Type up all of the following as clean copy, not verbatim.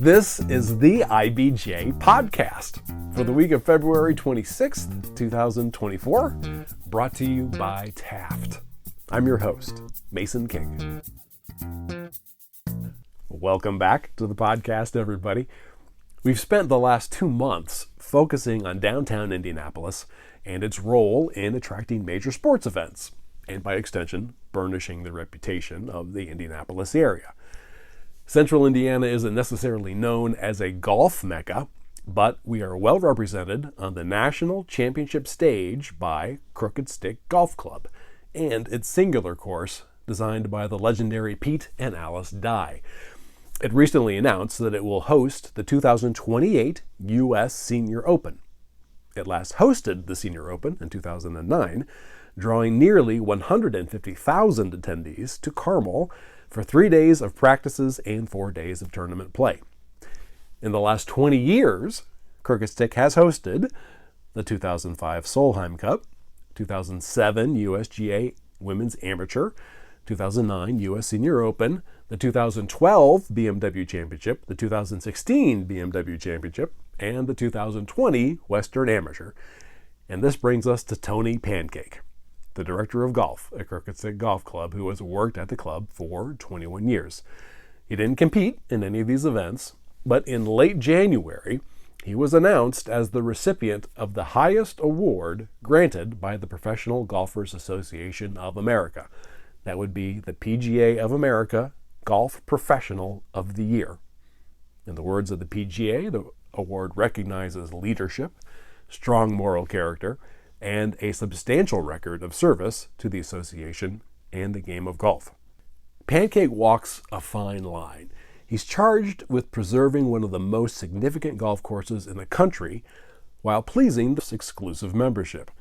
This is the IBJ podcast for the week of February 26th, 2024, brought to you by Taft. I'm your host, Mason King. Welcome back to the podcast, everybody. We've spent the last 2 months focusing on downtown Indianapolis and its role in attracting major sports events, and by extension, burnishing the reputation of the Indianapolis area. Central Indiana isn't necessarily known as a golf mecca, but we are well represented on the national championship stage by Crooked Stick Golf Club and its singular course designed by the legendary Pete and Alice Dye. It recently announced that it will host the 2028 U.S. Senior Open. It last hosted the Senior Open in 2009, drawing nearly 150,000 attendees to Carmel for 3 days of practices and 4 days of tournament play. In the last 20 years, Crooked Stick has hosted the 2005 Solheim Cup, 2007 USGA Women's Amateur, 2009 U.S. Senior Open, the 2012 BMW Championship, the 2016 BMW Championship, and the 2020 Western Amateur. And this brings us to Tony Pancake, the director of golf at Crooked Stick Golf Club, who has worked at the club for 21 years. He didn't compete in any of these events, but in late January, he was announced as the recipient of the highest award granted by the Professional Golfers Association of America. That would be the PGA of America Golf Professional of the Year. In the words of the PGA, the award recognizes leadership, strong moral character, and a substantial record of service to the association and the game of golf. Pancake walks a fine line. He's charged with preserving one of the most significant golf courses in the country while pleasing this exclusive membership.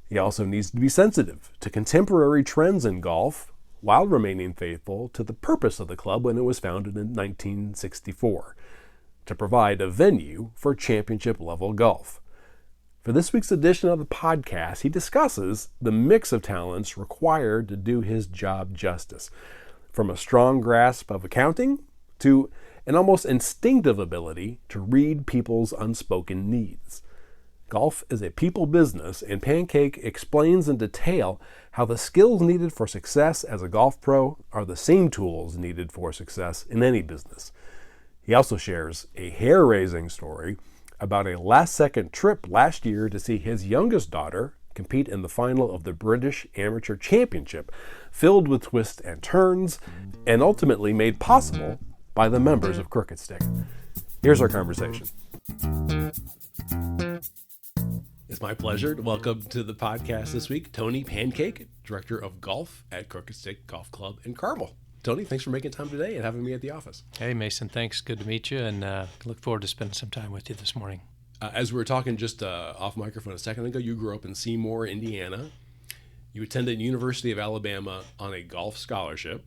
He also needs to be sensitive to contemporary trends in golf while remaining faithful to the purpose of the club when it was founded in 1964, to provide a venue for championship-level golf. For this week's edition of the podcast, he discusses the mix of talents required to do his job justice, from a strong grasp of accounting to an almost instinctive ability to read people's unspoken needs. Golf is a people business, and Pancake explains in detail how the skills needed for success as a golf pro are the same tools needed for success in any business. He also shares a hair-raising story about a last-second trip last year to see his youngest daughter compete in the final of the British Amateur Championship, filled with twists and turns, and ultimately made possible by the members of Crooked Stick. Here's our conversation. It's my pleasure to welcome to the podcast this week Tony Pancake, Director of Golf at Crooked Stick Golf Club in Carmel. Tony, thanks for making time today and having me at the office. Hey, Mason, thanks. Good to meet you, and look forward to spending some time with you this morning. As we were talking just off microphone a second ago, you grew up in Seymour, Indiana. You attended University of Alabama on a golf scholarship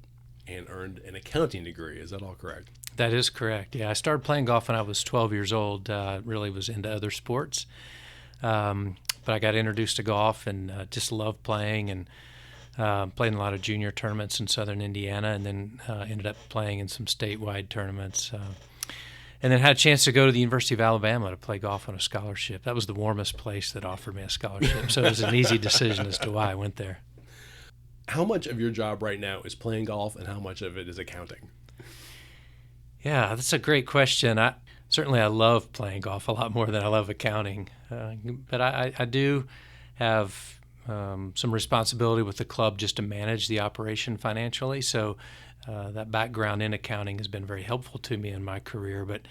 and earned an accounting degree. Is that all correct? That is correct. Yeah, I started playing golf when I was 12 years old. Really was into other sports, but I got introduced to golf and just loved playing, and played in a lot of junior tournaments in southern Indiana, and then ended up playing in some statewide tournaments. And then had a chance to go to the University of Alabama to play golf on a scholarship. That was the warmest place that offered me a scholarship, so it was an easy decision as to why I went there. How much of your job right now is playing golf, and how much of it is accounting? Yeah, that's a great question. I love playing golf a lot more than I love accounting, but I do have some responsibility with the club just to manage the operation financially. So that background in accounting has been very helpful to me in my career, but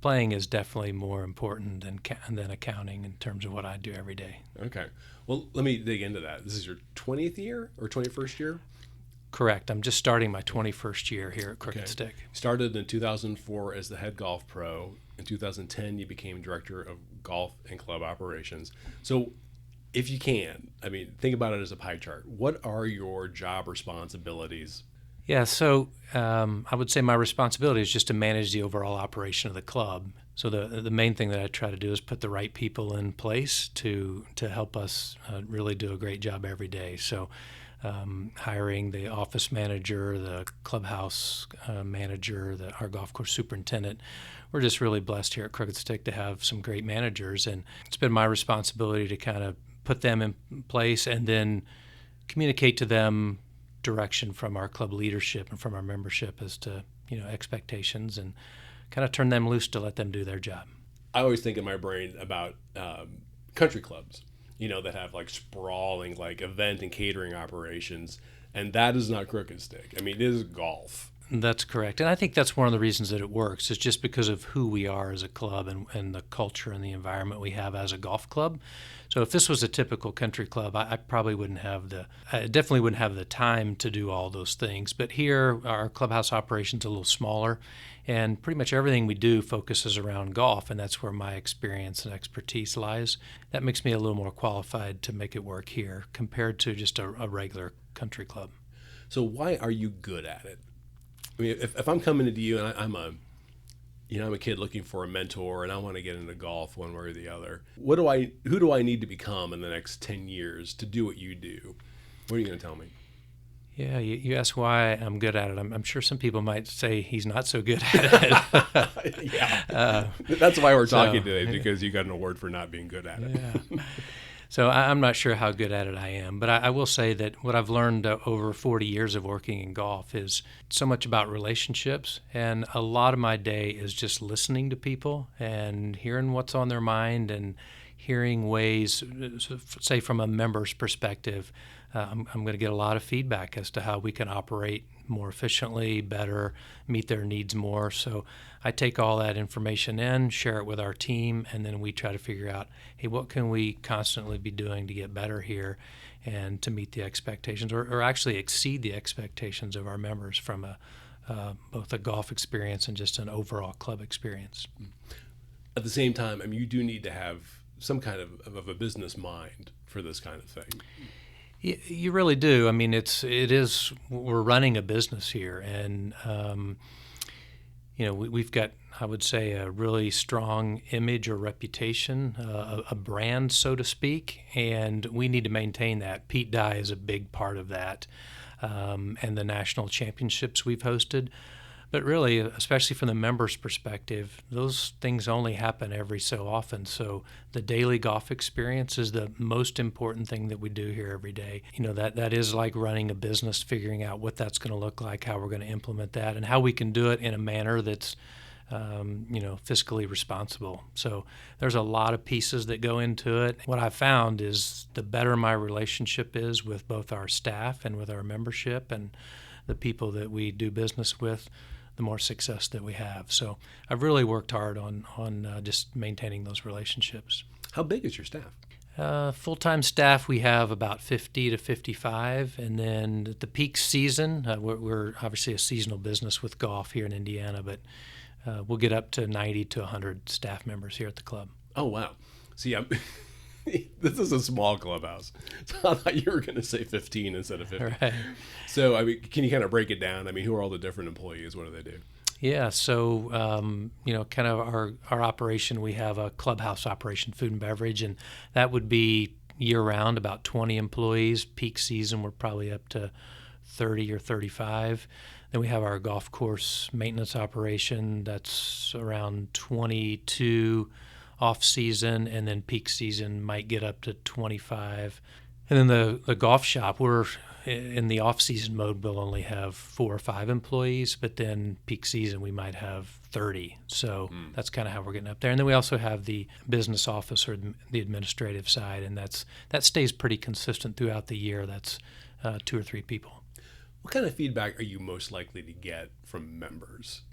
playing is definitely more important than accounting in terms of what I do every day. Okay. Well, let me dig into that. This is your 20th year or 21st year? Correct. I'm just starting my 21st year here at Crooked Stick. Started in 2004 as the head golf pro. In 2010, you became director of golf and club operations. So if you can, think about it as a pie chart. What are your job responsibilities? Yeah, so I would say my responsibility is just to manage the overall operation of the club. So the main thing that I try to do is put the right people in place to help us really do a great job every day. So hiring the office manager, the clubhouse manager, our golf course superintendent. We're just really blessed here at Crooked Stick to have some great managers, and it's been my responsibility to kind of put them in place and then communicate to them direction from our club leadership and from our membership as to expectations, and kind of turn them loose to let them do their job. I always think in my brain about country clubs, that have like sprawling like event and catering operations, and that is not Crooked Stick. I mean, it is golf. That's correct. And I think that's one of the reasons that it works. It's just because of who we are as a club and the culture and the environment we have as a golf club. So if this was a typical country club, I probably definitely wouldn't have the time to do all those things. But here, our clubhouse operation's a little smaller, and pretty much everything we do focuses around golf, and that's where my experience and expertise lies. That makes me a little more qualified to make it work here compared to just a regular country club. So why are you good at it? I mean, if I'm coming into you and I'm a kid looking for a mentor and I want to get into golf one way or the other, who do I need to become in the next 10 years to do what you do? What are you going to tell me? Yeah, you ask why I'm good at it. I'm sure some people might say he's not so good at it. Yeah, that's why we're talking today, because you got an award for not being good at it. Yeah. So I'm not sure how good at it I am, but I will say that what I've learned over 40 years of working in golf is so much about relationships, and a lot of my day is just listening to people and hearing what's on their mind and hearing ways, say from a member's perspective, I'm going to get a lot of feedback as to how we can operate more efficiently, better, meet their needs more. So I take all that information in, share it with our team, and then we try to figure out, hey, what can we constantly be doing to get better here and to meet the expectations or actually exceed the expectations of our members from both a golf experience and just an overall club experience. At the same time, I mean, you do need to have some kind of a business mind for this kind of thing. You really do. I mean, we're running a business here, and we've got, I would say, a really strong image or reputation, a brand, so to speak, and we need to maintain that. Pete Dye is a big part of that, and the national championships we've hosted. But really, especially from the members' perspective, those things only happen every so often. So the daily golf experience is the most important thing that we do here every day. That is like running a business, figuring out what that's going to look like, how we're going to implement that, and how we can do it in a manner that's fiscally responsible. So there's a lot of pieces that go into it. What I've found is the better my relationship is with both our staff and with our membership and the people that we do business with, the more success that we have. So I've really worked hard on just maintaining those relationships. How big is your staff? Full-time staff, we have about 50 to 55. And then at the peak season, we're obviously a seasonal business with golf here in Indiana, but we'll get up to 90 to 100 staff members here at the club. Oh, wow. See, this is a small clubhouse. So I thought you were going to say 15 instead of 50. Right. So, I mean, can you kind of break it down? I mean, who are all the different employees? What do they do? Yeah, so, kind of our operation, we have a clubhouse operation, food and beverage, and that would be year-round, about 20 employees. Peak season, we're probably up to 30 or 35. Then we have our golf course maintenance operation. That's around 22 off-season, and then peak season might get up to 25. And then the golf shop, we're in the off-season mode, we'll only have 4 or 5 employees, but then peak season we might have 30. So that's kind of how we're getting up there. And then we also have the business office or the administrative side, and that stays pretty consistent throughout the year. That's 2 or 3 people. What kind of feedback are you most likely to get from members?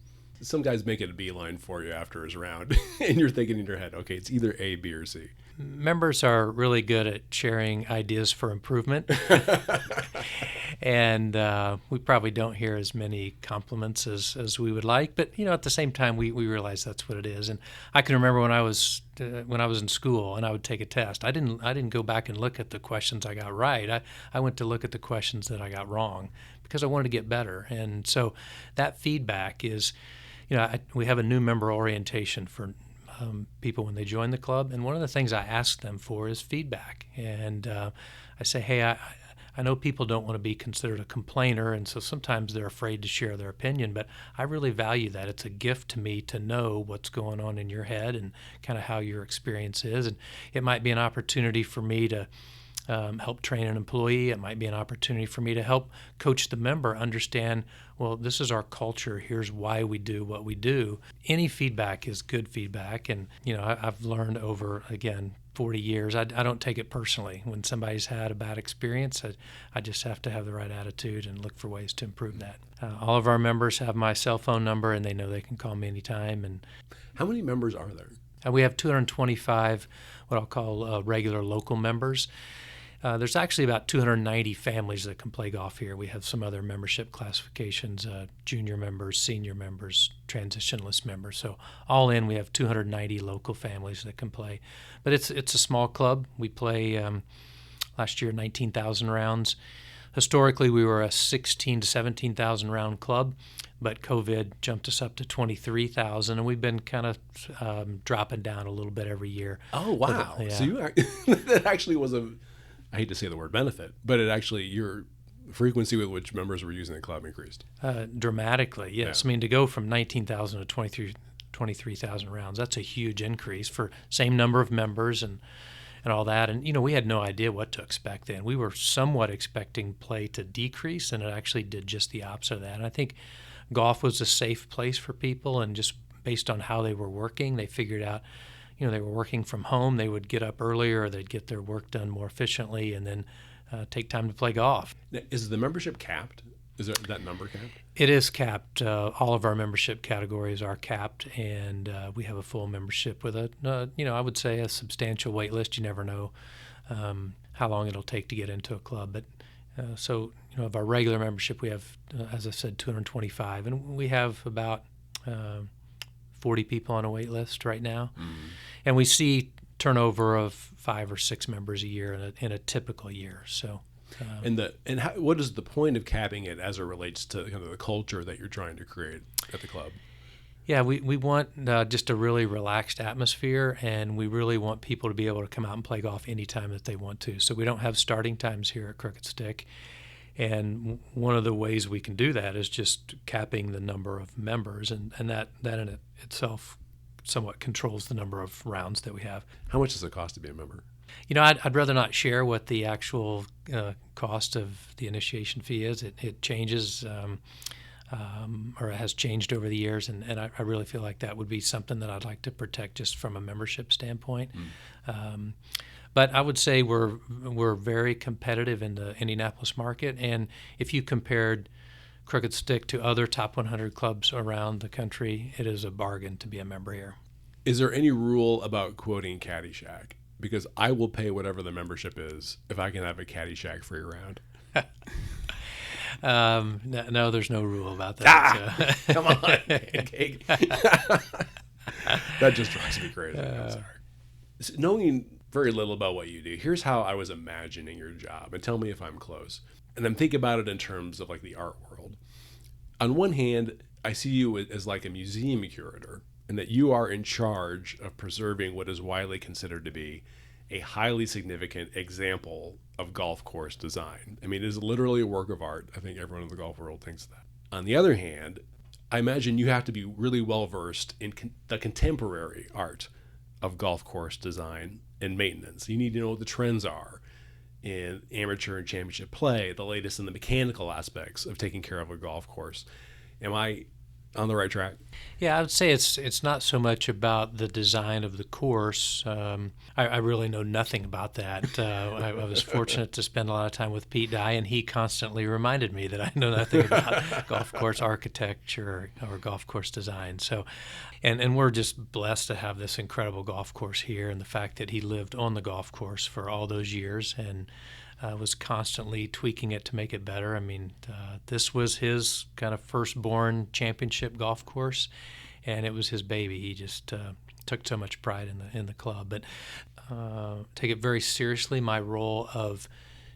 Some guys make it a beeline for you after his round, and you're thinking in your head, okay, it's either A, B, or C. Members are really good at sharing ideas for improvement, and we probably don't hear as many compliments as we would like. But at the same time, we realize that's what it is. And I can remember when I was in school and I would take a test. I didn't go back and look at the questions I got right. I went to look at the questions that I got wrong because I wanted to get better. And so that feedback is. We have a new member orientation for people when they join the club, and one of the things I ask them for is feedback. And I say, hey, I know people don't want to be considered a complainer, and so sometimes they're afraid to share their opinion, but I really value that. It's a gift to me to know what's going on in your head and kind of how your experience is. And it might be an opportunity for me to help train an employee. It might be an opportunity for me to help coach the member understand, well, this is our culture. Here's why we do what we do. Any feedback is good feedback. And, I've learned over, again, 40 years, I don't take it personally. When somebody's had a bad experience, I just have to have the right attitude and look for ways to improve that. All of our members have my cell phone number, and they know they can call me anytime. And how many members are there? We have 225 what I'll call regular local members. There's actually about 290 families that can play golf here. We have some other membership classifications, junior members, senior members, transitionless members. So all in, we have 290 local families that can play. But it's a small club. We play last year 19,000 rounds. Historically, we were a 16 to 17,000 round club, but COVID jumped us up to 23,000, and we've been kind of dropping down a little bit every year. Oh, wow. Yeah. So that actually was I hate to say the word benefit, but it actually, your frequency with which members were using the club increased. Dramatically, yes. Yeah. I mean, to go from 19,000 to 23,000 rounds, that's a huge increase for same number of members and all that. And, we had no idea what to expect then. We were somewhat expecting play to decrease, and it actually did just the opposite of that. And I think golf was a safe place for people, and just based on how they were working, they figured out, they were working from home, they would get up earlier, they'd get their work done more efficiently, and then take time to play golf. Now, is the membership capped? Is that number capped? It is capped. All of our membership categories are capped, and we have a full membership with I would say a substantial wait list. You never know how long it'll take to get into a club. But so, of our regular membership, we have, as I said, 225, and we have about 40 people on a wait list right now. Mm-hmm. And we see turnover of 5 or 6 members a year in a typical year. So, what is the point of capping it as it relates to kind of the culture that you're trying to create at the club? Yeah, we want just a really relaxed atmosphere, and we really want people to be able to come out and play golf anytime that they want to. So we don't have starting times here at Crooked Stick. And one of the ways we can do that is just capping the number of members, and that in itself somewhat controls the number of rounds that we have. How much does it cost to be a member? I'd rather not share what the actual cost of the initiation fee is. It changes, or it has changed over the years, and I really feel like that would be something that I'd like to protect just from a membership standpoint. But I would say we're very competitive in the Indianapolis market, and if you compared Crooked Stick to other top 100 clubs around the country, it is a bargain to be a member here. Is there any rule about quoting Caddyshack? Because I will pay whatever the membership is if I can have a Caddyshack free round. No, there's no rule about that. Come on, Pancake. That just drives me crazy. I'm sorry. So, knowing very little about what you do, here's how I was imagining your job, and tell me if I'm close. And I'm thinking about it in terms of like the art world. On one hand, I see you as like a museum curator, and that you are in charge of preserving what is widely considered to be a highly significant example of golf course design. I mean, it is literally a work of art. I think everyone in the golf world thinks that. On the other hand, I imagine you have to be really well versed in the contemporary art of golf course design and maintenance. You need to know what the trends are in amateur and championship play, the latest in the mechanical aspects of taking care of a golf course. Am I on the right track? Yeah, I would say it's not so much about the design of the course. I really know nothing about that. I was fortunate to spend a lot of time with Pete Dye, and he constantly reminded me that I know nothing about golf course architecture or golf course design. So, and we're just blessed to have this incredible golf course here, and the fact that he lived on the golf course for all those years and was constantly tweaking it to make it better. I mean, this was his kind of firstborn championship golf course, and it was his baby. He just took so much pride in the club. But take it very seriously, my role of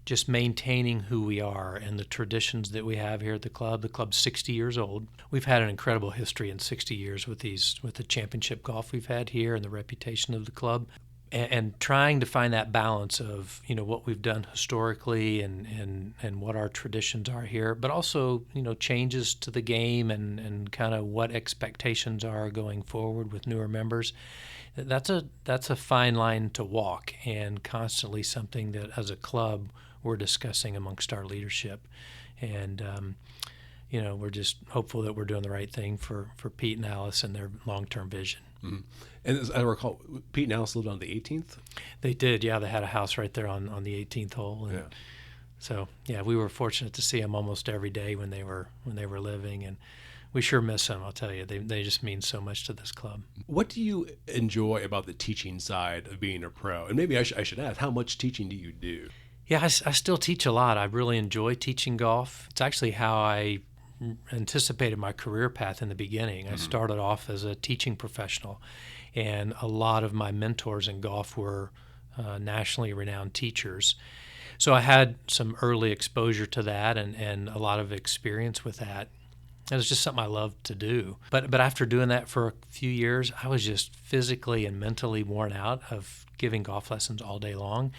just maintaining who we are and the traditions that we have here at the club. The club's 60 years old. We've had an incredible history in 60 years with the championship golf we've had here and the reputation of the club. and trying to find that balance of, what we've done historically and what our traditions are here, but also, changes to the game and kind of what expectations are going forward with newer members. That's a fine line to walk, and constantly something that as a club we're discussing amongst our leadership. And we're just hopeful that we're doing the right thing for Pete and Alice and their long-term vision. Mm-hmm. And as I recall, Pete and Alice lived on the 18th? They did, yeah. They had a house right there on the 18th hole. And so, yeah, we were fortunate to see them almost every day when they were living, and we sure miss them, I'll tell you. They just mean so much to this club. What do you enjoy about the teaching side of being a pro? And maybe I should ask, how much teaching do you do? Yeah, I still teach a lot. I really enjoy teaching golf. It's actually how I anticipated my career path in the beginning. I started off as a teaching professional, and a lot of my mentors in golf were nationally renowned teachers. So I had some early exposure to that and a lot of experience with that. It was just something I loved to do. But after doing that for a few years, I was just physically and mentally worn out of giving golf lessons all day long.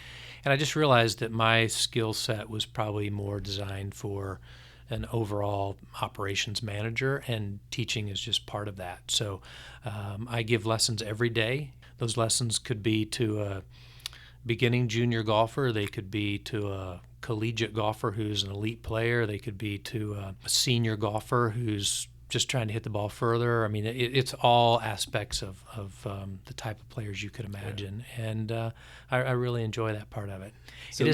And I just realized that my skill set was probably more designed for an overall operations manager, and teaching is just part of that. So I give lessons every day. Those lessons could be to a beginning junior golfer. They could be to a collegiate golfer who's an elite player. They could be to a senior golfer who's just trying to hit the ball further. I mean, it's all aspects of the type of players you could imagine, and I really enjoy that part of it. So I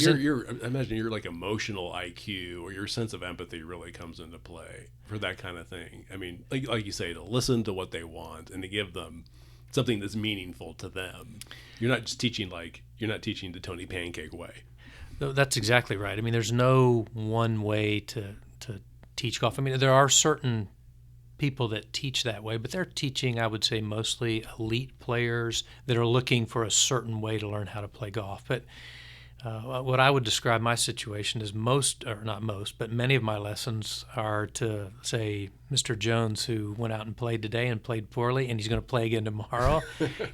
imagine your like emotional IQ or your sense of empathy really comes into play for that kind of thing. I mean, like you say, to listen to what they want and to give them something that's meaningful to them. You're not teaching the Tony Pancake way. That's exactly right. I mean, there's no one way to teach golf. I mean, there are certain people that teach that way, but they're teaching, I would say, mostly elite players that are looking for a certain way to learn how to play golf. But what I would describe my situation is many of my lessons are to, say, Mr. Jones, who went out and played today and played poorly, and he's going to play again tomorrow,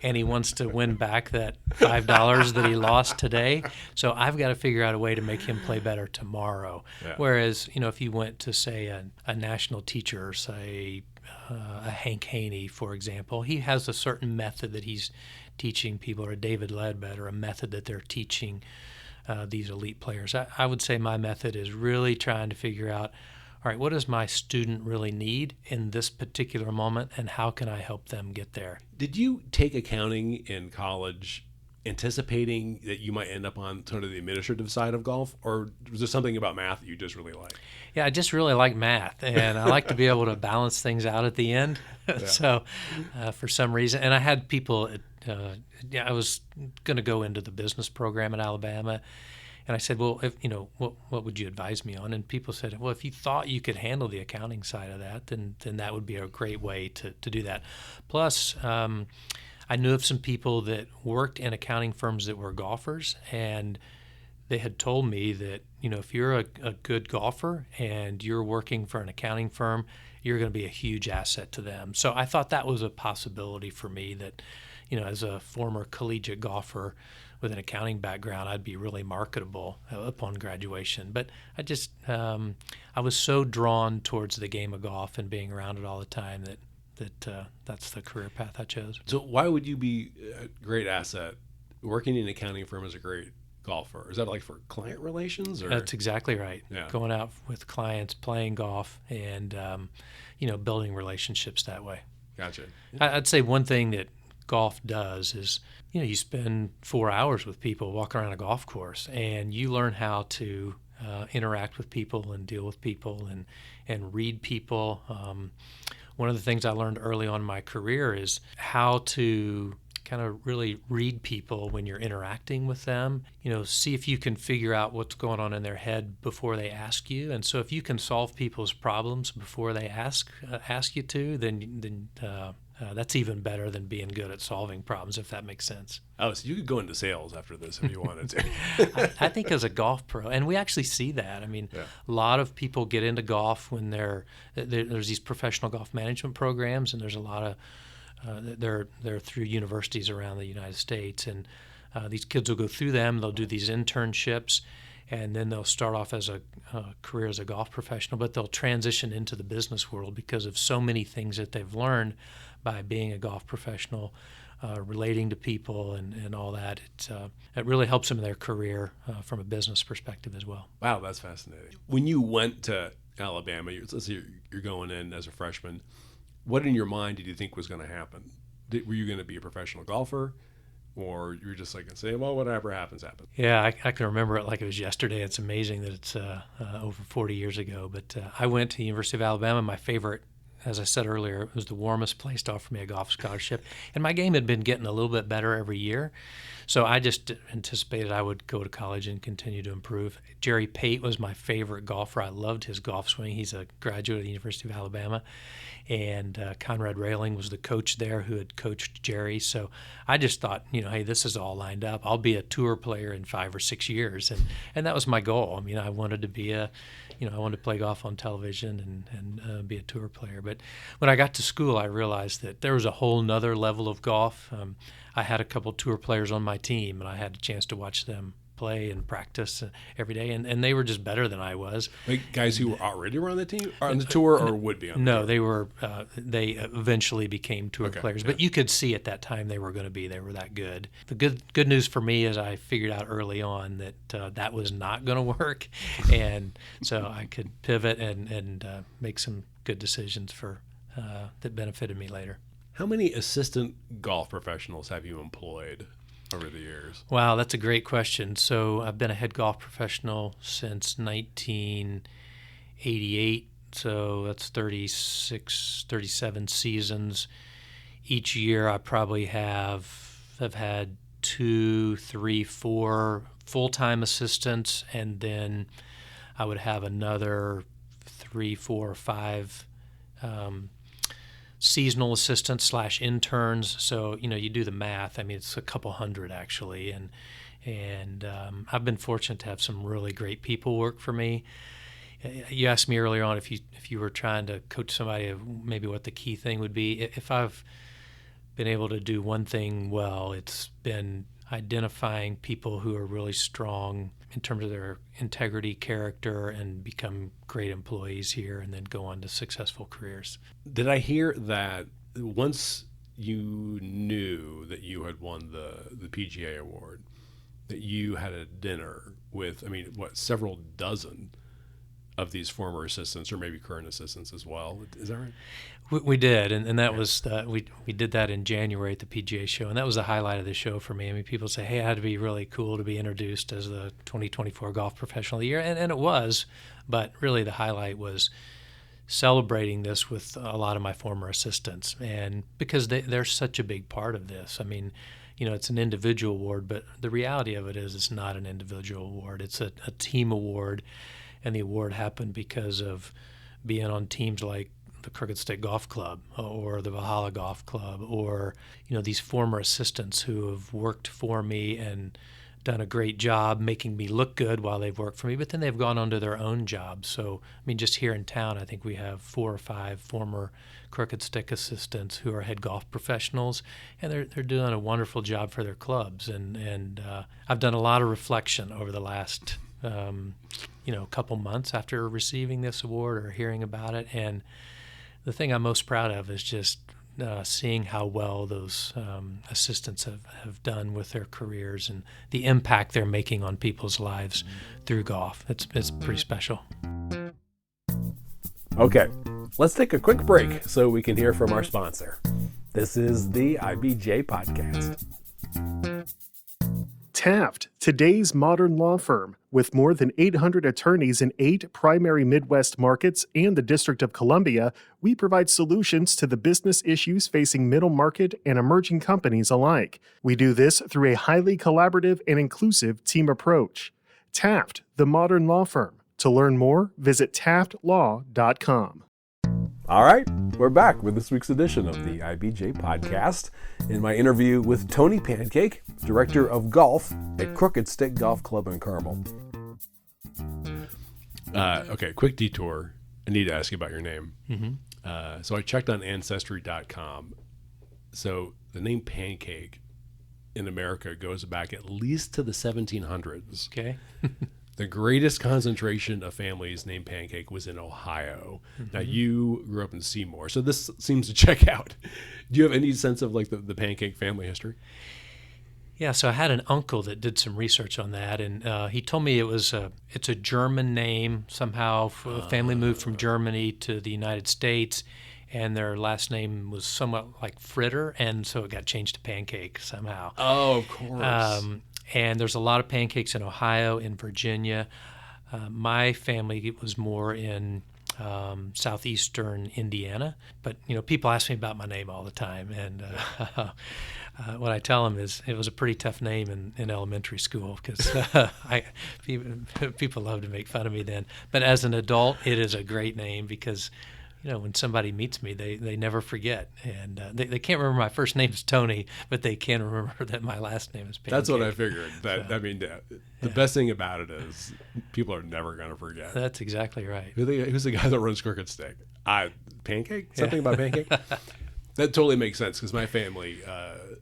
and he wants to win back that $5 that he lost today. So I've got to figure out a way to make him play better tomorrow. Yeah. Whereas, if you went to, say, a national teacher, say a Hank Haney, for example, he has a certain method that he's teaching people, or a David Ledbetter, a method that they're teaching these elite players. I would say my method is really trying to figure out, all right, what does my student really need in this particular moment, and how can I help them get there? Did you take accounting in college anticipating that you might end up on sort of the administrative side of golf, or was there something about math that you just really liked? Yeah, I just really like math, and I like to be able to balance things out at the end. So for some reason, and I had people I was going to go into the business program at Alabama, and I said, well, if what would you advise me on? And people said, well, if you thought you could handle the accounting side of that, then that would be a great way to do that. Plus, I knew of some people that worked in accounting firms that were golfers, and they had told me that, if you're a good golfer and you're working for an accounting firm, you're going to be a huge asset to them. So I thought that was a possibility for me, that, as a former collegiate golfer with an accounting background, I'd be really marketable upon graduation. But I just, I was so drawn towards the game of golf and being around it all the time that's the career path I chose. So why would you be a great asset working in an accounting firm as a great golfer? Is that like for client relations? Or? That's exactly right. Yeah. Going out with clients, playing golf, and building relationships that way. Gotcha. Yeah. I'd say one thing that golf does is, you spend 4 hours with people walking around a golf course, and you learn how to interact with people and deal with people and read people. One of the things I learned early on in my career is how to kind of really read people when you're interacting with them. See if you can figure out what's going on in their head before they ask you. And so if you can solve people's problems before they ask you to, then that's even better than being good at solving problems, if that makes sense. Oh, so you could go into sales after this if you wanted to. I think as a golf pro, and we actually see that. I mean, A lot of people get into golf when there's these professional golf management programs, and there's a lot of they're through universities around the United States, and These kids will go through them. They'll do these internships, and then they'll start off as a career as a golf professional, but they'll transition into the business world because of so many things that they've learned by being a golf professional, relating to people and all that. It really helps them in their career from a business perspective as well. Wow, that's fascinating. When you went to Alabama, let's say you're going in as a freshman, what in your mind did you think was going to happen? Were you going to be a professional golfer? Or you're just like, say, well, whatever happens, happens. Yeah, I can remember it like it was yesterday. It's amazing that it's over 40 years ago. But I went to the University of Alabama. My favorite, as I said earlier, it was the warmest place to offer me a golf scholarship. And my game had been getting a little bit better every year. So I just anticipated I would go to college and continue to improve. Jerry Pate was my favorite golfer. I loved his golf swing. He's a graduate of the University of Alabama. And Conrad Railing was the coach there who had coached Jerry. So I just thought, hey, this is all lined up. I'll be a tour player in 5 or 6 years. And that was my goal. I mean, I wanted to be I wanted to play golf on television and be a tour player. But when I got to school, I realized that there was a whole nother level of golf. I had a couple tour players on my team, and I had a chance to watch them play and practice every day, and they were just better than I was. Like guys who were already on the team, on the tour, or would be on the tour? No, they were. They eventually became tour players, but you could see at that time they were going to be. They were that good. The good news for me is I figured out early on that that was not going to work, and so I could pivot and make some good decisions that benefited me later. How many assistant golf professionals have you employed over the years? Wow, that's a great question. So I've been a head golf professional since 1988. So that's 37 seasons. Each year I probably have had 2, 3, 4 full-time assistants, and then I would have another 3, 4, or 5 seasonal assistants / interns. So, you do the math. I mean, it's a couple hundred actually. And I've been fortunate to have some really great people work for me. You asked me earlier on if you were trying to coach somebody, maybe what the key thing would be. If I've been able to do one thing well, it's been identifying people who are really strong in terms of their integrity, character, and become great employees here and then go on to successful careers. Did I hear that once you knew that you had won the PGA award, that you had a dinner with, several dozen of these former assistants, or maybe current assistants as well? Is that right? We did, and that was we did that in January at the PGA show, and that was the highlight of the show for me. I mean, people say, hey, it had to be really cool to be introduced as the 2024 Golf Professional of the Year, and it was, but really the highlight was celebrating this with a lot of my former assistants, and because they're such a big part of this. I mean, it's an individual award, but the reality of it is it's not an individual award. It's a team award, and the award happened because of being on teams like the Crooked Stick Golf Club or the Valhalla Golf Club, or these former assistants who have worked for me and done a great job making me look good while they've worked for me, but then they've gone on to their own jobs. So, just here in town, I think we have 4 or 5 former Crooked Stick assistants who are head golf professionals, and they're doing a wonderful job for their clubs. And I've done a lot of reflection over the last couple months after receiving this award or hearing about it. And the thing I'm most proud of is just seeing how well those assistants have done with their careers and the impact they're making on people's lives through golf. It's pretty special. Okay, let's take a quick break so we can hear from our sponsor. This is the IBJ Podcast. Taft, today's modern law firm. With more than 800 attorneys in 8 primary Midwest markets and the District of Columbia, we provide solutions to the business issues facing middle market and emerging companies alike. We do this through a highly collaborative and inclusive team approach. Taft, the modern law firm. To learn more, visit taftlaw.com. All right, we're back with this week's edition of the IBJ Podcast in my interview with Tony Pancake, Director of Golf at Crooked Stick Golf Club in Carmel. Okay, quick detour. I need to ask you about your name. Mm-hmm. So I checked on Ancestry.com. So the name Pancake, in America goes back at least to the 1700s. Okay. The greatest concentration of families named Pancake was in Ohio. Mm-hmm. Now, you grew up in Seymour, so this seems to check out. Do you have any sense of like the Pancake family history? Yeah, so I had an uncle that did some research on that, and he told me it's a German name. Somehow a family moved from Germany to the United States, and their last name was somewhat like Fritter, and so it got changed to Pancake somehow. Oh, of course. And there's a lot of pancakes in Ohio, in Virginia. My family was more in southeastern Indiana, but people ask me about my name all the time, and what I tell them is it was a pretty tough name in elementary school because people love to make fun of me then. But as an adult, it is a great name because when somebody meets me, they never forget. And they can't remember my first name is Tony, but they can remember that my last name is Pancake. That's what I figured. The best thing about it is people are never going to forget. That's exactly right. Who's the guy that runs Crooked Stick? Pancake? Something about Pancake? That totally makes sense because my family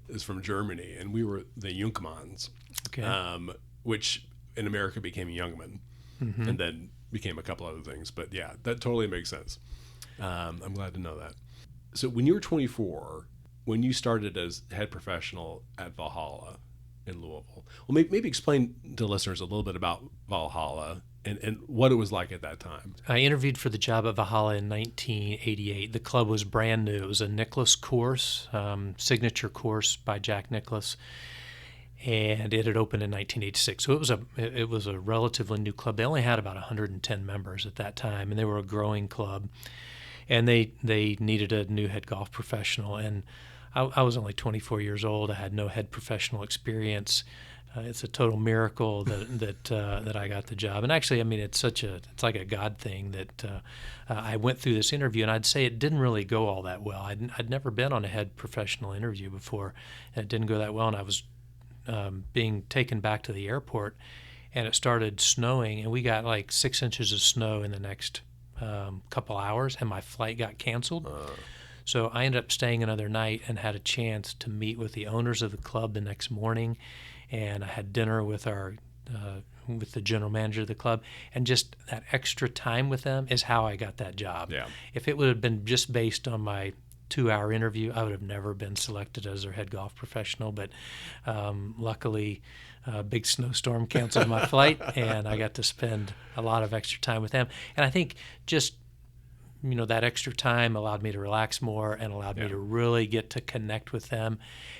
is from Germany, and we were the Junkmans, which in America became Youngman, and then became a couple other things. But yeah, that totally makes sense. I'm glad to know that. So when you were 24, when you started as head professional at Valhalla in Louisville, well, maybe explain to listeners a little bit about Valhalla and what it was like at that time. I interviewed for the job at Valhalla in 1988. The club was brand new. It was a Nicklaus course, signature course by Jack Nicklaus, and it had opened in 1986. So it was a relatively new club. They only had about 110 members at that time, and they were a growing club. And they needed a new head golf professional, and I was only 24 years old. I had no head professional experience. It's a total miracle that I got the job. And actually, I mean, it's like a God thing that I went through this interview, and I'd say it didn't really go all that well. I'd never been on a head professional interview before, and it didn't go that well. And I was being taken back to the airport, and it started snowing, and we got like 6 inches of snow in the next couple hours, and my flight got canceled. So I ended up staying another night and had a chance to meet with the owners of the club the next morning, and I had dinner with with the general manager of the club, and just that extra time with them is how I got that job. Yeah. If it would have been just based on my 2-hour interview, I would have never been selected as their head golf professional, but luckily a big snowstorm canceled my flight, and I got to spend a lot of extra time with them. And I think just that extra time allowed me to relax more and allowed me to really get to connect with them.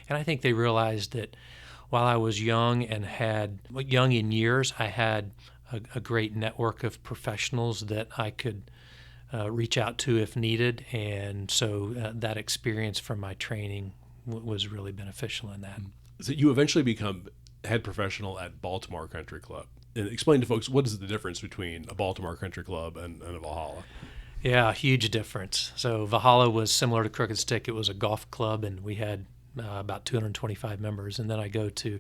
And I think they realized that while I was young in years, I had a great network of professionals that I could reach out to if needed. And so that experience from my training was really beneficial in that. So you eventually become head professional at Baltimore Country Club. And explain to folks, what is the difference between a Baltimore Country Club and a Valhalla? Yeah, huge difference. So Valhalla was similar to Crooked Stick. It was a golf club, and we had about 225 members. And then I go to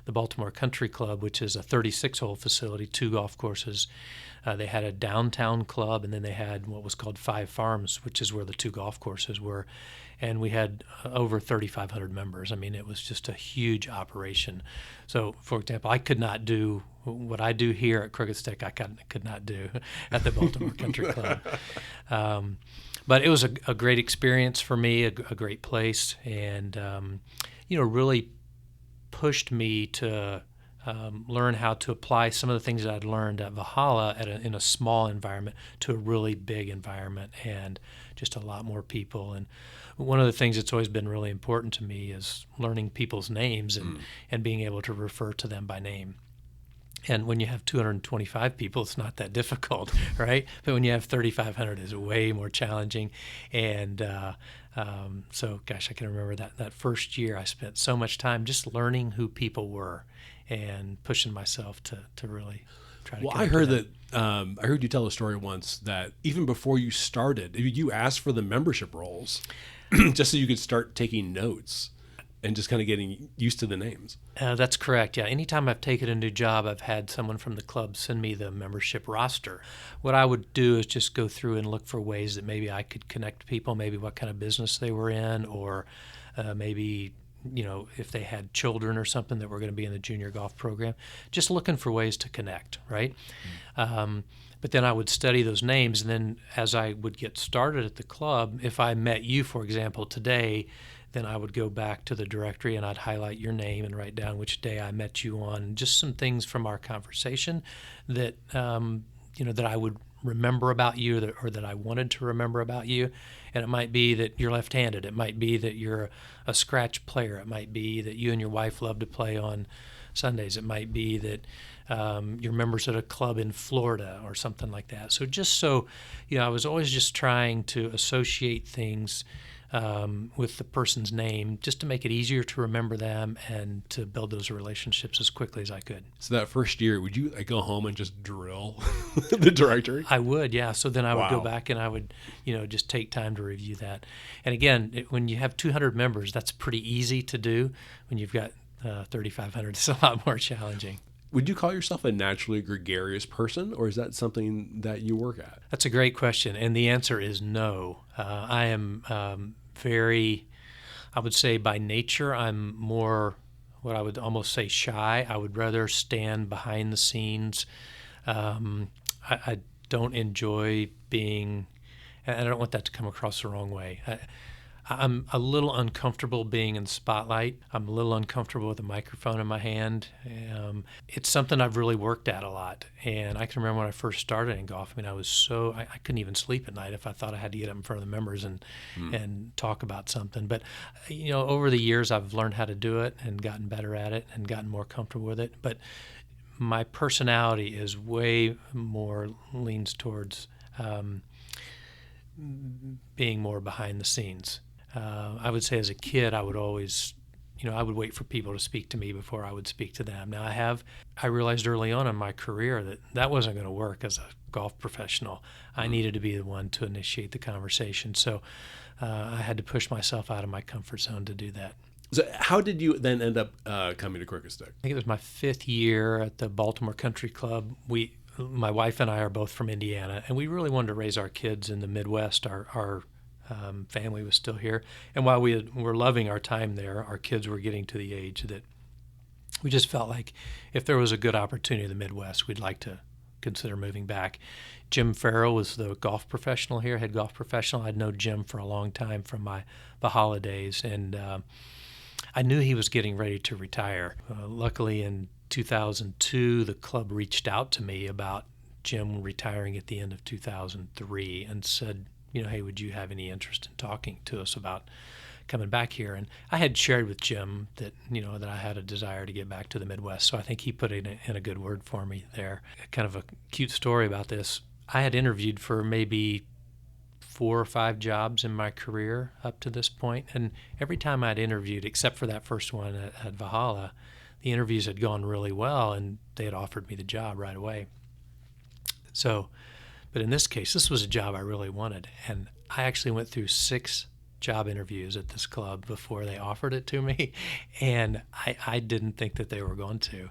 the Baltimore Country Club, which is a 36-hole facility, 2 golf courses. They had a downtown club, and then they had what was called 5 Farms, which is where the 2 golf courses were. And we had over 3,500 members. I mean, it was just a huge operation. So, for example, I could not do what I do here at Crooked Stick. I could not do at the Baltimore Country Club. But it was a great experience for me, a great place, and really pushed me to learn how to apply some of the things that I'd learned at Valhalla in a small environment to a really big environment and just a lot more people. And one of the things that's always been really important to me is learning people's names and being able to refer to them by name. And when you have 225 people, it's not that difficult, right? But when you have 3,500, it's way more challenging. And so, gosh, I can remember that first year I spent so much time just learning who people were and pushing myself to really try to. Well, I heard that I heard you tell a story once that even before you started, you asked for the membership rolls just so you could start taking notes and just kind of getting used to the names. That's correct, yeah. Anytime I've taken a new job, I've had someone from the club send me the membership roster. What I would do is just go through and look for ways that maybe I could connect people, maybe what kind of business they were in, or maybe if they had children or something that were going to be in the junior golf program, just looking for ways to connect, right? But then I would study those names, and then as I would get started at the club, if I met you, for example, today, then I would go back to the directory and I'd highlight your name and write down which day I met you on, just some things from our conversation that that I would remember about you, or that I wanted to remember about you. And it might be that you're left-handed. It might be that you're a scratch player. It might be that you and your wife love to play on Sundays. It might be that you're members at a club in Florida or something like that. So just so, I was always just trying to associate things with the person's name, just to make it easier to remember them and to build those relationships as quickly as I could. So that first year, would you go home and just drill the directory? I would, yeah. So then I would Wow. go back and I would, just take time to review that. And again, when you have 200 members, that's pretty easy to do. When you've got 3,500, it's a lot more challenging. Would you call yourself a naturally gregarious person, or is that something that you work at? That's a great question, and the answer is no. I am very, I would say by nature, I'm more what I would almost say shy. I would rather stand behind the scenes. I don't enjoy being, and I don't want that to come across the wrong way. I'm a little uncomfortable being in the spotlight. I'm a little uncomfortable with a microphone in my hand. It's something I've really worked at a lot. And I can remember when I first started in golf, I I couldn't even sleep at night if I thought I had to get up in front of the members and talk about something. But, over the years, I've learned how to do it and gotten better at it and gotten more comfortable with it. But my personality is way more leans towards being more behind the scenes. I would say as a kid, I would always, I would wait for people to speak to me before I would speak to them. Now I realized early on in my career that wasn't going to work as a golf professional. I needed to be the one to initiate the conversation. So I had to push myself out of my comfort zone to do that. So how did you then end up coming to Crooked Stick? I think it was my 5th year at the Baltimore Country Club. My wife and I are both from Indiana, and we really wanted to raise our kids in the Midwest. Our family was still here. And while we were loving our time there, our kids were getting to the age that we just felt like if there was a good opportunity in the Midwest, we'd like to consider moving back. Jim Farrell was the golf professional here, head golf professional. I'd known Jim for a long time from the holidays, and I knew he was getting ready to retire. Luckily, in 2002, the club reached out to me about Jim retiring at the end of 2003 and said, hey, would you have any interest in talking to us about coming back here? And I had shared with Jim that, that I had a desire to get back to the Midwest. So I think he put in a good word for me there. Kind of a cute story about this. I had interviewed for maybe 4 or 5 jobs in my career up to this point. And every time I'd interviewed, except for that first one at Valhalla, the interviews had gone really well and they had offered me the job right away. So, but in this case, this was a job I really wanted. And I actually went through 6 job interviews at this club before they offered it to me. And I didn't think that they were going to.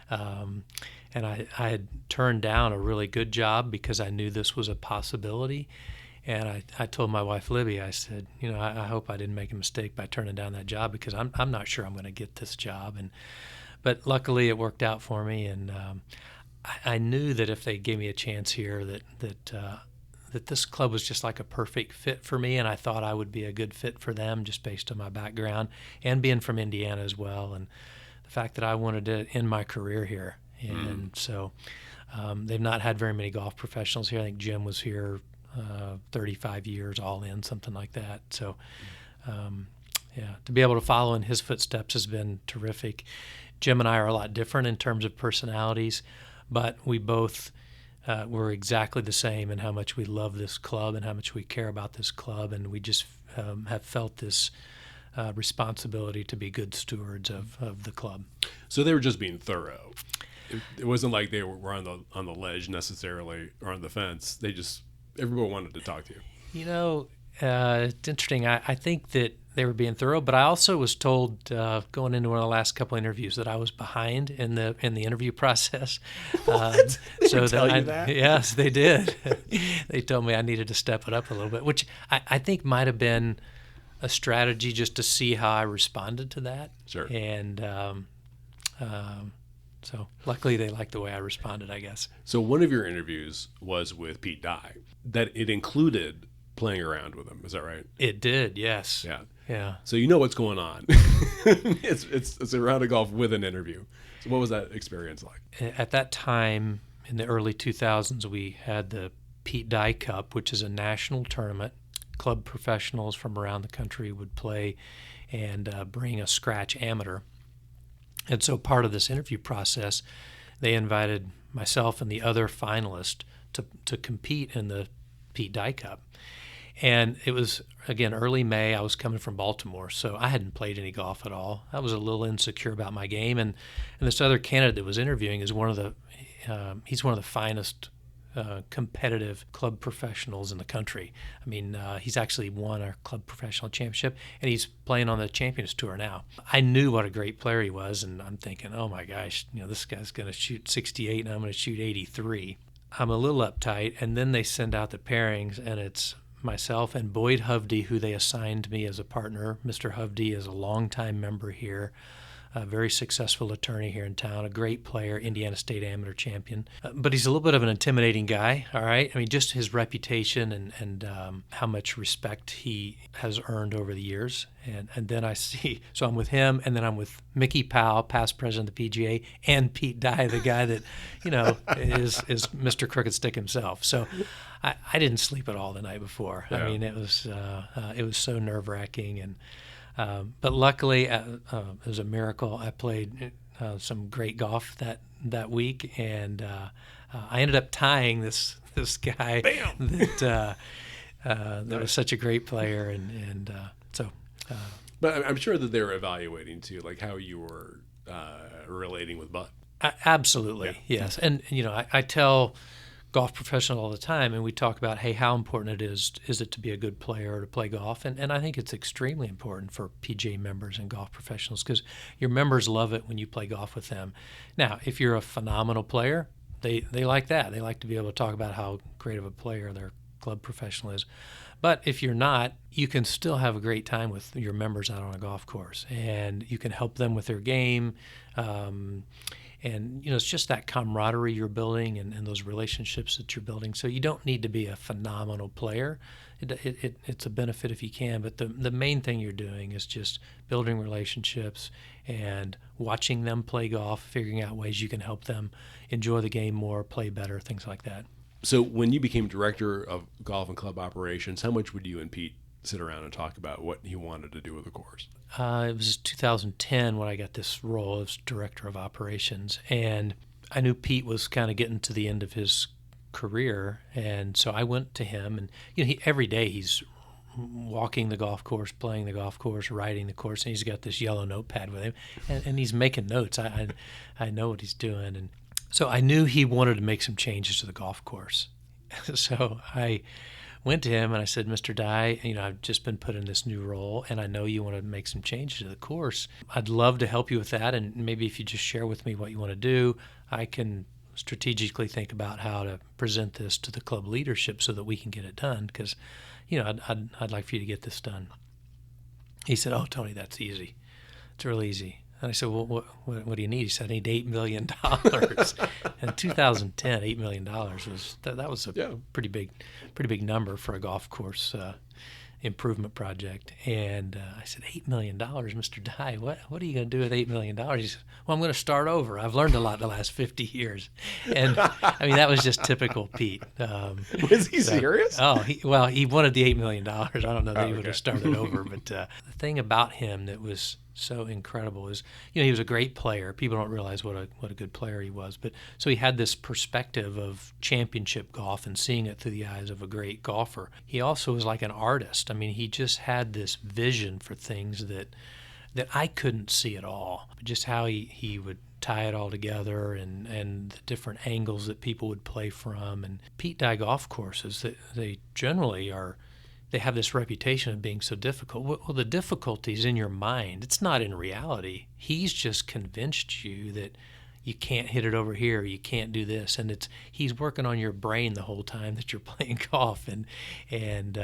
And I had turned down a really good job because I knew this was a possibility. And I told my wife, Libby, I said, I hope I didn't make a mistake by turning down that job because I'm not sure I'm going to get this job. But luckily it worked out for me. And I knew that if they gave me a chance here that this club was just like a perfect fit for me. And I thought I would be a good fit for them just based on my background and being from Indiana as well. And the fact that I wanted to end my career here. And so they've not had very many golf professionals here. I think Jim was here 35 years all in, something like that. So, to be able to follow in his footsteps has been terrific. Jim and I are a lot different in terms of personalities, but we both were exactly the same in how much we love this club and how much we care about this club, and we just have felt this responsibility to be good stewards of the club. So they were just being thorough. It wasn't like they were on the ledge necessarily or on the fence. Everyone wanted to talk to you. It's interesting. I think that they were being thorough, but I also was told going into one of the last couple interviews that I was behind in the interview process. What? They would tell you that? Yes, they did. They told me I needed to step it up a little bit, which I think might have been a strategy just to see how I responded to that. Sure. And so luckily they liked the way I responded, I guess. So one of your interviews was with Pete Dye. That it included playing around with him. Is that right? It did, yes. Yeah. Yeah. So you know what's going on. It's a round of golf with an interview. So what was that experience like? At that time, in the early 2000s, we had the Pete Dye Cup, which is a national tournament. Club professionals from around the country would play and bring a scratch amateur. And so part of this interview process, they invited myself and the other finalist to compete in the Pete Dye Cup. And it was, again, early May. I was coming from Baltimore, so I hadn't played any golf at all. I was a little insecure about my game. And this other candidate that was interviewing is he's one of the finest competitive club professionals in the country. I mean, he's actually won our club professional championship, and he's playing on the Champions Tour now. I knew what a great player he was, and I'm thinking, oh my gosh, this guy's going to shoot 68, and I'm going to shoot 83. I'm a little uptight, and then they send out the pairings, and it's myself and Boyd Hovde, who they assigned me as a partner. Mr. Hovde is a longtime member here, a very successful attorney here in town, a great player, Indiana State amateur champion. But he's a little bit of an intimidating guy, all right? I mean, just his reputation and how much respect he has earned over the years. And then I see, so I'm with him, and then I'm with Mickey Powell, past president of the PGA, and Pete Dye, the guy that, is Mr. Crooked Stick himself. So I didn't sleep at all the night before. Yeah. I mean, it was so nerve-wracking, and but luckily, it was a miracle. I played some great golf that week, and I ended up tying this guy that was such a great player, and so. But I'm sure that they were evaluating too, like how you were relating with Bud. Absolutely, yeah. Yes, and I tell golf professional all the time, and we talk about, hey, how important it is it to be a good player or to play golf? And I think it's extremely important for PGA members and golf professionals because your members love it when you play golf with them. Now, if you're a phenomenal player, they like that. They like to be able to talk about how great of a player their club professional is. But if you're not, you can still have a great time with your members out on a golf course, and you can help them with their game. And it's just that camaraderie you're building and those relationships that you're building. So you don't need to be a phenomenal player. It's a benefit if you can, but the main thing you're doing is just building relationships and watching them play golf, figuring out ways you can help them enjoy the game more, play better, things like that. So when you became director of golf and club operations, how much would you and Pete sit around and talk about what he wanted to do with the course? It was 2010 when I got this role as director of operations, and I knew Pete was kind of getting to the end of his career, and so I went to him, and every day he's walking the golf course, playing the golf course, riding the course, and he's got this yellow notepad with him, and he's making notes. I know what he's doing, and so I knew he wanted to make some changes to the golf course. So I went to him and I said, Mr. Dye, I've just been put in this new role, and I know you want to make some changes to the course. I'd love to help you with that, and maybe if you just share with me what you want to do, I can strategically think about how to present this to the club leadership so that we can get it done, because I'd like for you to get this done. He said, oh, Tony, that's easy. It's real easy. And I said, well, what do you need? He said, I need $8 million. In 2010, $8 million was a pretty big number for a golf course improvement project. And I said, $8 million, Mr. Dye, what are you going to do with $8 million? He said, well, I'm going to start over. I've learned a lot in the last 50 years. And I mean, that was just typical Pete. Was he serious? Oh, he wanted the $8 million. I don't know that he would have started over. But the thing about him that was so incredible is, he was a great player. People don't realize what a good player he was. But so he had this perspective of championship golf and seeing it through the eyes of a great golfer. He also was like an artist. I mean, he just had this vision for things that I couldn't see at all. Just how he would tie it all together and the different angles that people would play from. And Pete Dye golf courses, they generally they have this reputation of being so difficult. Well, the difficulty is in your mind. It's not in reality. He's just convinced you that you can't hit it over here, you can't do this, and he's working on your brain the whole time that you're playing golf, and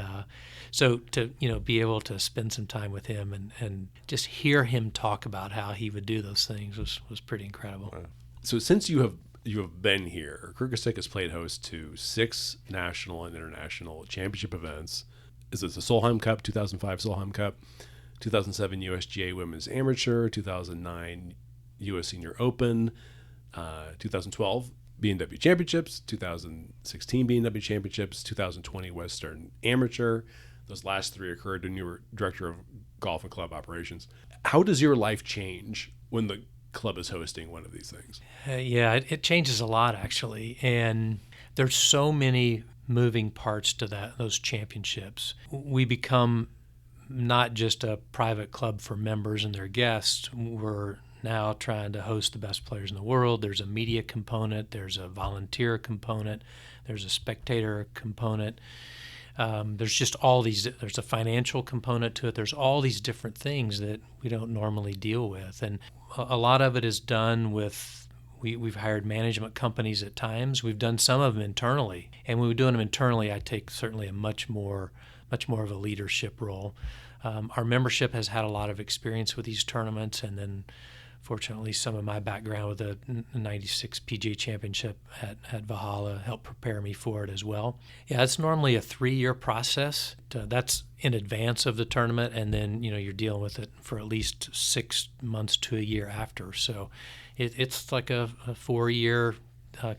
so to be able to spend some time with him and just hear him talk about how he would do those things was pretty incredible. Wow. So since you have been here, Kyrgyzstan has played host to 6 national and international championship events. Is this the Solheim Cup, 2005 Solheim Cup, 2007 USGA Women's Amateur, 2009 U.S. Senior Open, 2012 BMW Championships, 2016 BMW Championships, 2020 Western Amateur. Those last 3 occurred when you were director of golf and club operations. How does your life change when the club is hosting one of these things? It changes a lot, actually, and there's so many moving parts to those championships. We become not just a private club for members and their guests. We're now trying to host the best players in the world. There's a media component, there's a volunteer component, there's a spectator component. There's just all these, there's a financial component to it. There's all these different things that we don't normally deal with. And a lot of it is done with, we've hired management companies at times. We've done some of them internally. And when we're doing them internally, I take certainly a much more of a leadership role. Our membership has had a lot of experience with these tournaments, and then fortunately some of my background with the 96 PGA Championship at Valhalla helped prepare me for it as well. Yeah, it's normally a 3-year process. That's in advance of the tournament, and then you're dealing with it for at least 6 months to a year after. So it's like a 4-year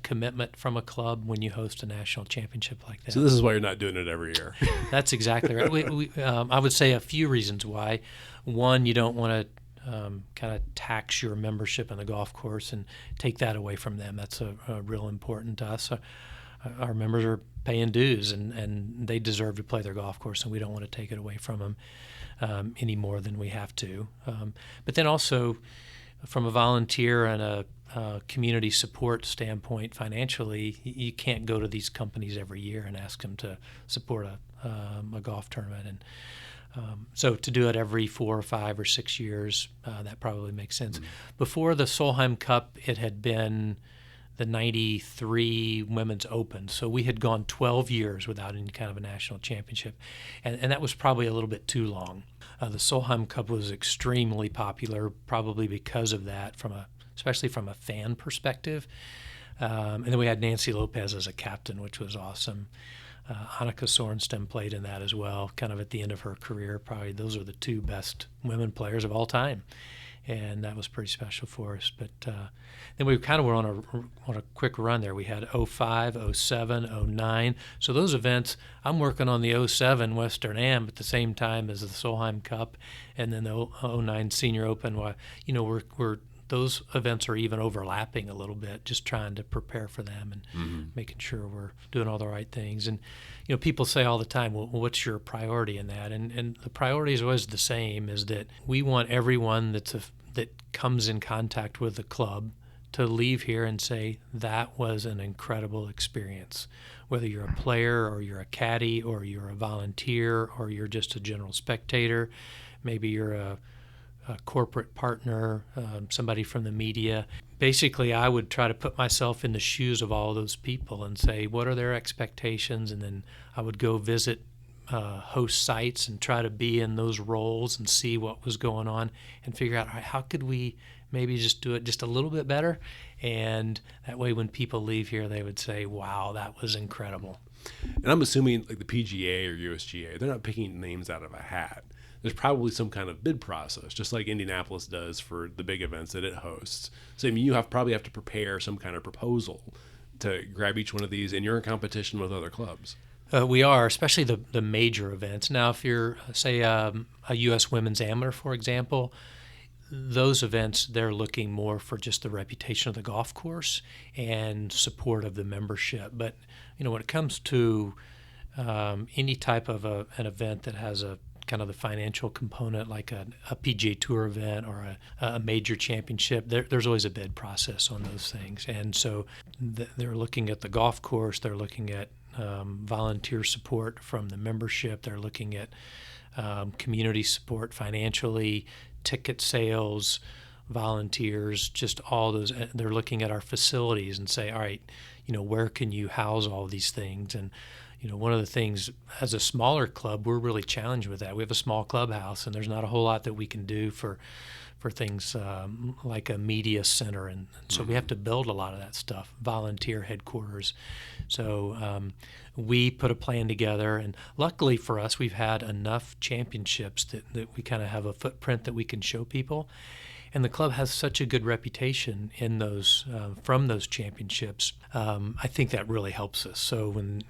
commitment from a club when you host a national championship like that. So this is why you're not doing it every year. That's exactly right. I would say a few reasons why. One, you don't want to kind of tax your membership in the golf course and take that away from them. That's a real important to us. Our members are paying dues, and they deserve to play their golf course, and we don't want to take it away from them any more than we have to. But then also, from a volunteer and a community support standpoint, financially, you can't go to these companies every year and ask them to support a golf tournament. And so to do it every 4 or 5 or 6 years, that probably makes sense. Mm-hmm. Before the Solheim Cup, it had been the 93 Women's Open. So we had gone 12 years without any kind of a national championship. And that was probably a little bit too long. The Solheim Cup was extremely popular, probably because of that, especially from a fan perspective. And then we had Nancy Lopez as a captain, which was awesome. Annika Sorenstam played in that as well, kind of at the end of her career. Probably those are the 2 best women players of all time, and that was pretty special for us. But then we kind of were on a quick run there. We had 05, 07, 09. So those events, I'm working on the 07 Western Am at the same time as the Solheim Cup, and then the 09 Senior Open. We're those events are even overlapping a little bit, just trying to prepare for them and making sure we're doing all the right things. And people say all the time, well, what's your priority in that? And the priority is always the same, is that we want everyone that comes in contact with the club to leave here and say, that was an incredible experience. Whether you're a player or you're a caddy or you're a volunteer or you're just a general spectator, maybe you're a corporate partner, somebody from the media. Basically, I would try to put myself in the shoes of all those people and say, what are their expectations? And then I would go visit host sites and try to be in those roles and see what was going on and figure out, all right, how could we maybe just do it just a little bit better? And that way when people leave here, they would say, wow, that was incredible. And I'm assuming like the PGA or USGA, they're not picking names out of a hat. There's probably some kind of bid process, just like Indianapolis does for the big events that it hosts. So I mean, you probably have to prepare some kind of proposal to grab each one of these, and you're in competition with other clubs. We are, especially the major events. Now, if you're, say, a U.S. Women's Amateur, for example, those events, they're looking more for just the reputation of the golf course and support of the membership. But, when it comes to any type of an event that has a kind of the financial component, like a PGA Tour event or a major championship, there's always a bid process on those things. And so they're looking at the golf course, they're looking at volunteer support from the membership, they're looking at community support financially, ticket sales, volunteers, just all those. They're looking at our facilities and say, all right, where can you house all these things? And one of the things as a smaller club, we're really challenged with that. We have a small clubhouse, and there's not a whole lot that we can do for things like a media center, and so we have to build a lot of that stuff, volunteer headquarters. So we put a plan together, and luckily for us, we've had enough championships that we kind of have a footprint that we can show people. And the club has such a good reputation in those from those championships. I think that really helps us. So when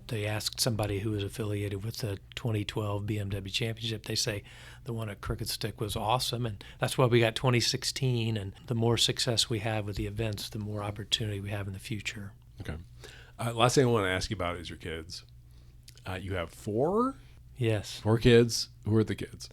they ask somebody who is affiliated with the 2012 BMW Championship, they say the one at Crooked Stick was awesome, and that's why we got 2016. And the more success we have with the events, the more opportunity we have in the future. Okay. Last thing I want to ask you about is your kids. You have 4? Yes. 4 kids. Who are the kids?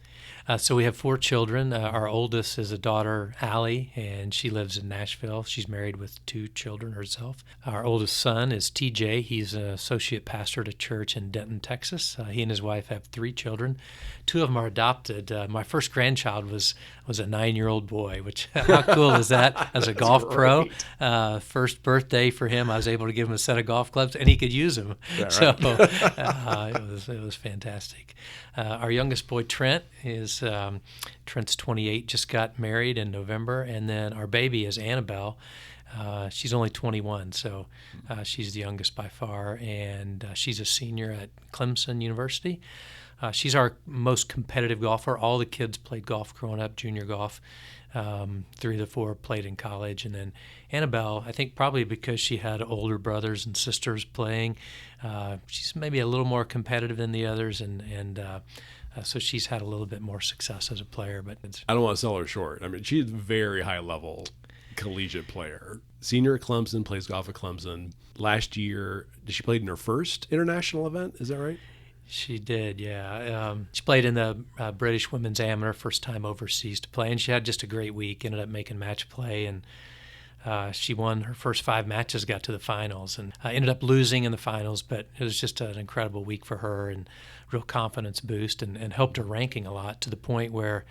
So we have 4 children. Our oldest is a daughter, Allie, and she lives in Nashville. She's married with 2 children herself. Our oldest son is TJ. He's an associate pastor at a church in Denton, Texas. He and his wife have 3 children. 2 of them are adopted. My first grandchild was a 9-year-old boy, which how cool is that as a golf pro? First birthday for him, I was able to give him a set of golf clubs, and he could use them. Right? So it was fantastic. Our youngest boy, Trent, Trent's 28, just got married in November, and then our baby is Annabelle. She's only 21, so she's the youngest by far, and she's a senior at Clemson University. She's our most competitive golfer. All the kids played golf growing up, junior golf. 3 of the 4 played in college. And then Annabelle, I think probably because she had older brothers and sisters playing, she's maybe a little more competitive than the others, and so she's had a little bit more success as a player. But I don't want to sell her short. I mean, she's a very high-level collegiate player. Senior at Clemson, plays golf at Clemson. Last year, she played in her first international event. Is that right? She did, yeah. She played in the British Women's Amateur, first time overseas to play, and she had just a great week, ended up making match play, and she won her first 5 matches, got to the finals, and ended up losing in the finals, but it was just an incredible week for her and real confidence boost, and helped her ranking a lot to the point where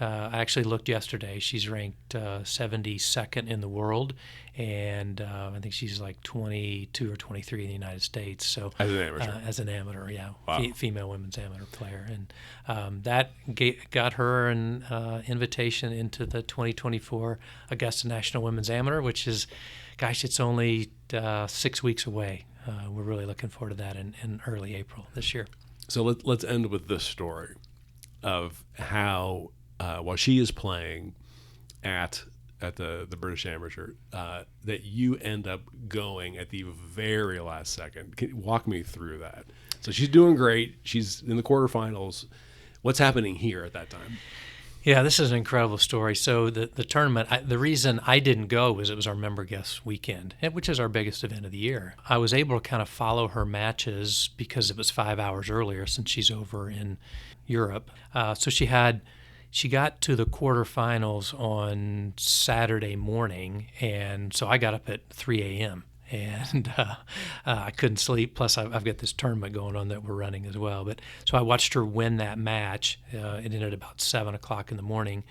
I actually looked yesterday. She's ranked 72nd in the world, and I think she's like 22 or 23 in the United States. So as an amateur, yeah, wow. Female women's amateur player, and that got her an invitation into the 2024 Augusta National Women's Amateur, which is, gosh, it's only 6 weeks away. We're really looking forward to that in early April this year. So let's end with this story of how. While she is playing at the British Amateur, that you end up going at the very last second. Can you walk me through that? So she's doing great. She's in the quarterfinals. What's happening here at that time? Yeah, this is an incredible story. So the tournament, the reason I didn't go was it was our member guest weekend, which is our biggest event of the year. I was able to kind of follow her matches because it was 5 hours earlier since she's over in Europe. So she got to the quarterfinals on Saturday morning, and so I got up at 3 a.m. and I couldn't sleep. Plus, I've got this tournament going on that we're running as well. But so I watched her win that match. It ended about 7 o'clock in the morning,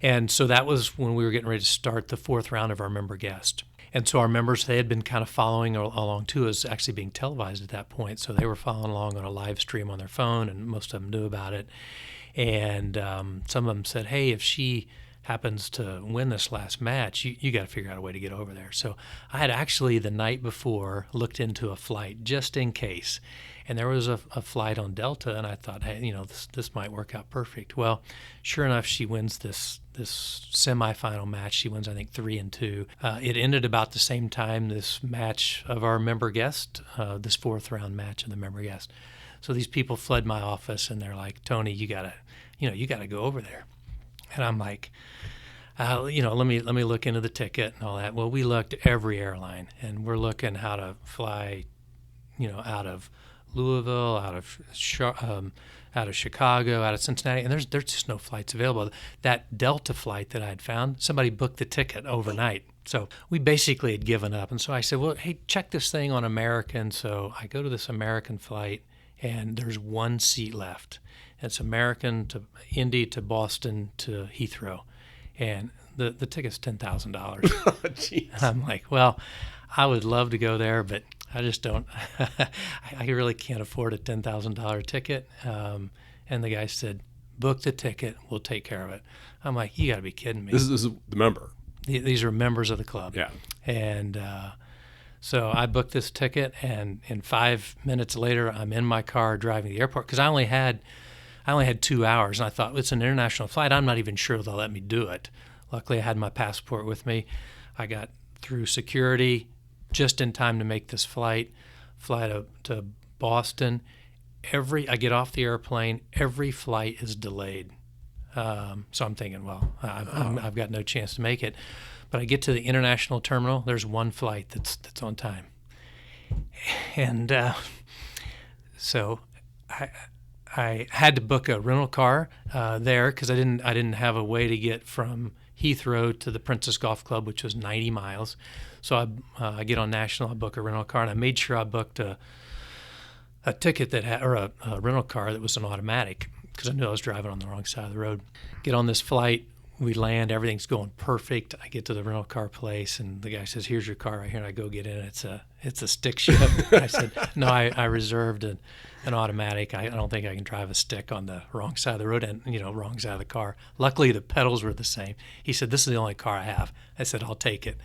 and so that was when we were getting ready to start the 4th round of our member guest. And so our members, they had been kind of following along too. It was actually being televised at that point, so they were following along on a live stream on their phone, and most of them knew about it. And some of them said, hey, if she happens to win this last match, you got to figure out a way to get over there. So I had actually the night before looked into a flight just in case. And there was a flight on Delta, and I thought, hey, this might work out perfect. Well, sure enough, she wins this semifinal match. She wins, I think, 3-2. It ended about the same time this match of our member guest, this 4th round match of the member guest. So these people flood my office, and they're like, Tony, you gotta go over there. And I'm like, let me look into the ticket and all that. Well, we looked every airline, and we're looking how to fly, out of Louisville, out of Chicago, out of Cincinnati, and there's just no flights available. That Delta flight that I had found, somebody booked the ticket overnight. So we basically had given up. And so I said, well, hey, check this thing on American. So I go to this American flight, and there's 1 seat left. It's American to Indy to Boston to Heathrow. and the ticket's $10,000. Oh, jeez. I'm like, well, I would love to go there, but I just don't. I really can't afford a $10,000 ticket. And the guy said, book the ticket, we'll take care of it. I'm like, you got to be kidding me. This is the member. These are members of the club. Yeah. And so I booked this ticket, and 5 minutes later, I'm in my car driving to the airport because I only had 2 hours, and I thought, it's an international flight. I'm not even sure they'll let me do it. Luckily, I had my passport with me. I got through security just in time to make this fly to Boston. I get off the airplane, every flight is delayed. So I'm thinking, well, I've got no chance to make it. But I get to the international terminal. There's one flight that's on time, and so I had to book a rental car there because I didn't have a way to get from Heathrow to the Princess Golf Club, which was 90 miles. So I get on National, I book a rental car, and I made sure I booked a ticket or a rental car that was an automatic because I knew I was driving on the wrong side of the road. Get on this flight, we land, everything's going perfect. I get to the rental car place, and the guy says, "Here's your car right here." And I go get in. It's a stick shift. I said, "No, I reserved an automatic. I don't think I can drive a stick on the wrong side of the road and wrong side of the car." Luckily, the pedals were the same. He said, "This is the only car I have." I said, "I'll take it."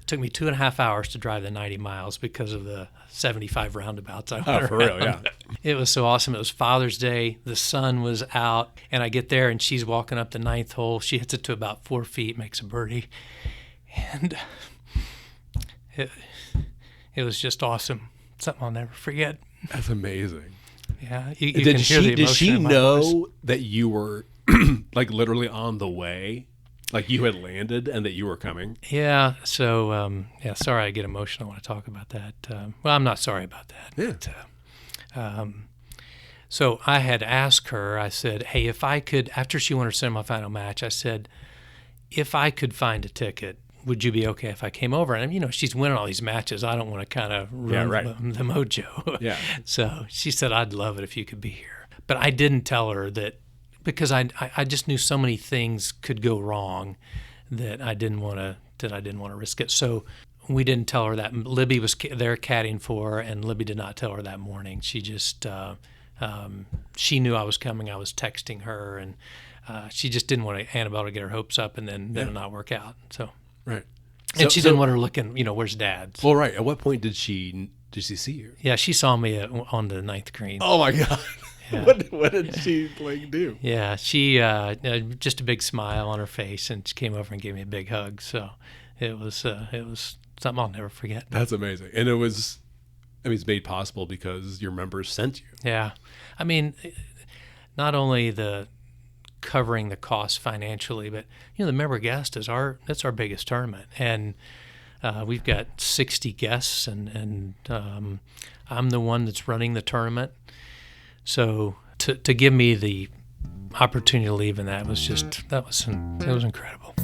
It took me 2.5 hours to drive the 90 miles because of the 75 roundabouts I went around. For real, yeah. It was so awesome. It was Father's Day. The sun was out, and I get there, and she's walking up the 9th hole. She hits it to about 4 feet, makes a birdie, and it was just awesome. Something I'll never forget. That's amazing. Yeah, you can hear the emotion Did she in my know voice. that you were like literally on the way? Like you had landed and that you were coming? Yeah, so, sorry I get emotional when I talk about that. Well, I'm not sorry about that. Yeah. But, so I had asked her, I said, hey, if I could, after she won her semifinal match, I said, if I could find a ticket, would you be okay if I came over? And, she's winning all these matches. I don't want to kind of ruin the mojo. Yeah. So she said, I'd love it if you could be here. But I didn't tell her that, because I just knew so many things could go wrong that I didn't want to risk it. So we didn't tell her that. Libby was there caddying for her, and Libby did not tell her that morning. She just she knew I was coming. I was texting her, and she just didn't want Annabelle to get her hopes up and then it not work out. So right. And she didn't want her looking, where's Dad? So, well, right. At what point did she see you? yeah, she saw me on the 9th green. Oh my God. Yeah. What did she do? Yeah, she just a big smile on her face, and she came over and gave me a big hug. So it was something I'll never forget. That's amazing, and it's made possible because your members sent you. Yeah, I mean, not only the covering the costs financially, but the member guest that's our biggest tournament, and we've got 60 guests, and I'm the one that's running the tournament. So to give me the opportunity to leave in that was incredible.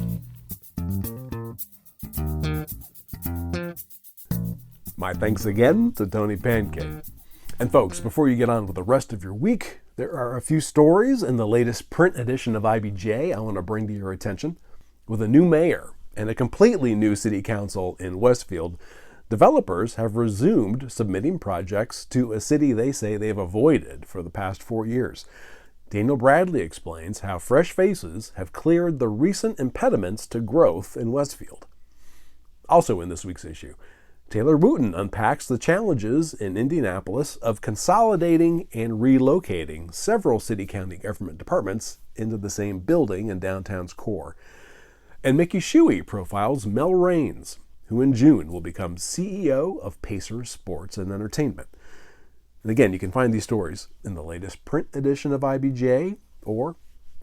My thanks again to Tony Pancake. And folks, before you get on with the rest of your week, there are a few stories in the latest print edition of IBJ I want to bring to your attention. With a new mayor and a completely new city council in Westfield, developers have resumed submitting projects to a city they say they've avoided for the past 4 years. Daniel Bradley explains how fresh faces have cleared the recent impediments to growth in Westfield. Also in this week's issue, Taylor Wooten unpacks the challenges in Indianapolis of consolidating and relocating several city-county government departments into the same building in downtown's core. And Mickey Shuey profiles Mel Raines, who in June will become CEO of Pacer Sports and Entertainment. And again, you can find these stories in the latest print edition of IBJ or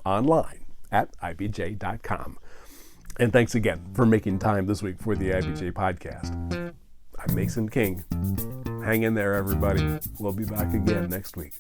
online at ibj.com. And thanks again for making time this week for the IBJ podcast. I'm Mason King. Hang in there, everybody. We'll be back again next week.